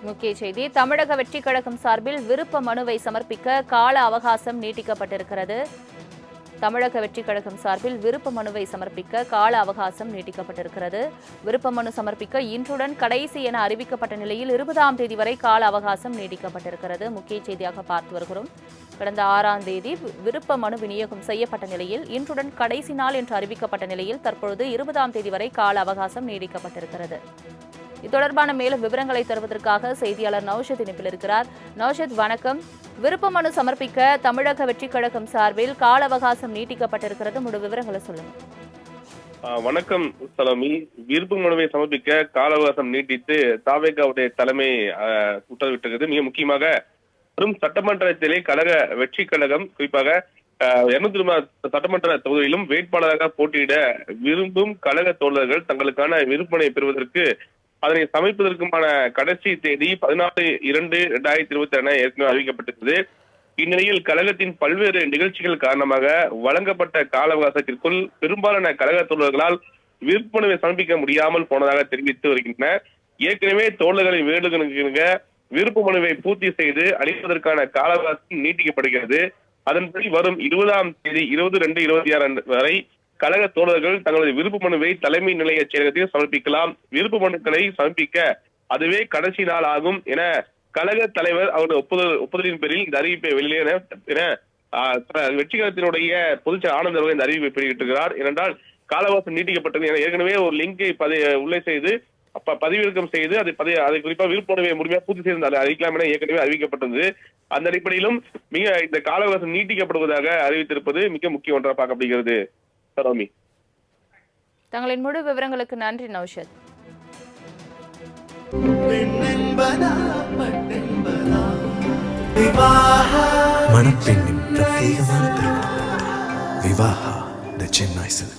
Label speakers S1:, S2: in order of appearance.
S1: முக்கிய செய்தி. தமிழக வெற்றிக் கழகம் சார்பில் விருப்ப மனுவை சமர்ப்பிக்க கால அவகாசம் நீட்டிக்கப்பட்டிருக்கிறது. தமிழக வெற்றிக் கழகம் சார்பில் விருப்ப மனுவை சமர்ப்பிக்க கால அவகாசம் நீட்டிக்கப்பட்டிருக்கிறது. விருப்ப மனு சமர்ப்பிக்க இன்றுடன் கடைசி என அறிவிக்கப்பட்ட நிலையில் 20ஆம் தேதி வரை கால அவகாசம் நீட்டிக்கப்பட்டிருக்கிறது. முக்கிய செய்தியாக பார்த்து வருகிறோம். கடந்த 6ஆம் தேதி விருப்ப மனு விநியோகம் செய்யப்பட்ட நிலையில் இன்றுடன் கடைசி நாள் என்று அறிவிக்கப்பட்ட நிலையில் தற்பொழுது 20ஆம் தேதி வரை கால அவகாசம் நீடிக்கப்பட்டிருக்கிறது. இது தொடர்பான மேலும் விவரங்களை தருவதற்காக செய்தியாளர் நௌஷத் இணைப்பில் இருக்கிறார். நௌஷத், வணக்கம். விருப்ப மனு சமர்ப்பிக்க தமிழக வெற்றிக் கழகம் சார்பில் கால அவகாசம் நீட்டிக்கப்பட்டிருக்கிறது. முழு விவரங்களை சொல்லுங்க.
S2: வணக்கம் சலோமி. விருப்ப மனுவை சமர்ப்பிக்க கால அவகாசம் நீட்டித்து தாவேகாவுடைய தலைமை உத்தரவிட்டிருக்கிறது. மிக முக்கியமாக வரும் சட்டமன்றத்திலே கழக வெற்றி கழகம் குறிப்பாக 220 சட்டமன்ற தொகுதியிலும் வேட்பாளராக போட்டியிட விரும்பும் கழக தோழர்கள் தங்களுக்கான விருப்பனை பெறுவதற்கு அதனை சமைப்பதற்குமான கடைசி தேதி 14/2/2020 என ஏற்கனவே அறிவிக்கப்பட்டிருந்தது. இந்நிலையில் கழகத்தின் பல்வேறு நிகழ்ச்சிகள் காரணமாக வழங்கப்பட்ட கால அவகாசத்திற்குள் பெரும்பாலான கழக தோழர்களால் விருப்பமனுவை சமர்ப்பிக்க முடியாமல் போனதாக தெரிவித்து வருகின்றனர். ஏற்கனவே தோழர்களின் வேண்டுகோளுக்கு விருப்ப மனுவை பூர்த்தி செய்து அளிப்பதற்கான கால அவகாசம் நீட்டிக்கப்படுகிறது. அதன்படி வரும் 20ஆம் தேதி 20/2/26 வரை கழக தோழர்கள் தங்களது விருப்ப மனுவை தலைமை நிலைய செயலகத்தில் சமர்ப்பிக்கலாம். விருப்ப மனுக்களை சமர்ப்பிக்க அதுவே கடைசி நாள் ஆகும் என கழக தலைவர் அவருடைய ஒப்புதலின் பேரில் இந்த அறிவிப்பை வெளியிட என வெற்றி கழகத்தினுடைய பொதுச் ஆனந்த் அவர்கள் இந்த அறிவிப்பை வெளியிட்டிருக்கிறார். ஏனென்றால் கால அவகாசம் நீட்டிக்கப்பட்டது என ஏற்கனவே ஒரு லிங்கை உள்ளே செய்து பதிவிறக்கம் செய்து அதை குறிப்பாக விருப்ப மனுவை முழுமையாக பூர்த்தி செய்து அறிவிக்கலாம் என ஏற்கனவே அறிவிக்கப்பட்டது. அந்த அடிப்படையிலும் இந்த கால அவகாசம் நீட்டிக்கப்படுவதாக அறிவித்திருப்பது மிக முக்கிய ஒன்றாக பார்க்கப்படுகிறது. சரோமி,
S1: தங்களின் முழு விவரங்களுக்கு நன்றி நௌஷத்.
S3: மணப்பெண்ணின் பிரத்யேகமான திருமணம் விவாஹா தி சென்னை சில்க்ஸ்.